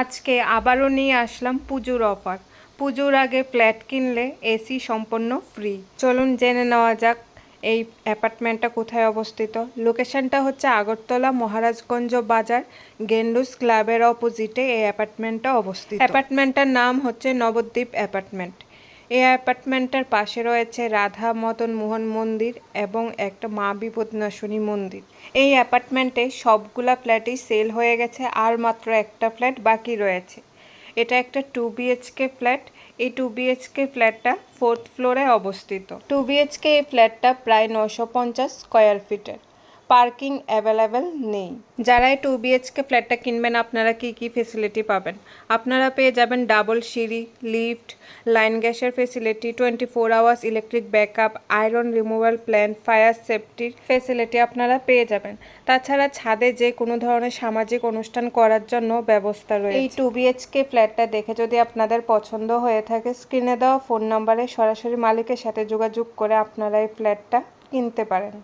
আজকে আবারও নিয়ে আসলাম পুজোর অফার। পুজোর আগে ফ্ল্যাট কিনলে এসি সম্পূর্ণ ফ্রি। চলুন জেনে নেওয়া যাক এই অ্যাপার্টমেন্টটা কোথায় অবস্থিত। লোকেশনটা হচ্ছে আগরতলা মহারাজগঞ্জ বাজার, গেন্ডুস ক্লাবের অপোজিটে এই অ্যাপার্টমেন্টটা অবস্থিত। অ্যাপার্টমেন্টটার নাম হচ্ছে নবদ্বীপ অ্যাপার্টমেন্ট। এই অ্যাপার্টমেন্টের পাশে রয়েছে রাধা মদন মোহন মন্দির এবং একটা মা বিপদনাশিনী মন্দির। এই অ্যাপার্টমেন্টে সবগুলা ফ্ল্যাটই সেল হয়ে গেছে, আর মাত্র একটা ফ্ল্যাট বাকি রয়েছে। এটা একটা 2 BHK ফ্ল্যাট। এই 2 BHK ফ্ল্যাটটা 4th ফ্লোরে অবস্থিত। 2 BHK এই ফ্ল্যাটটা প্রায় 950 স্কোয়ার ফিটের। পার্কিং অ্যাভেলেবেল নেই। যারা এই 2 BHK ফ্ল্যাটটা কিনবেন আপনারা কি কি ফেসিলিটি পাবেন? আপনারা পেয়ে যাবেন ডাবল সিঁড়ি, লিফট, লাইন গ্যাসের facility, 24 hours electric backup, iron removal plan, fire সেফটির ফেসিলিটি আপনারা পেয়ে যাবেন। তাছাড়া ছাদে যে কোনো ধরনের সামাজিক অনুষ্ঠান করার জন্য ব্যবস্থা রয়েছে। এই 2 BHK ফ্ল্যাটটা দেখে যদি আপনাদের পছন্দ হয়ে থাকে, স্ক্রিনে দেওয়া ফোন নাম্বারে সরাসরি মালিকের সাথে যোগাযোগ করে আপনারা এই ফ্ল্যাটটা কিনতে পারেন।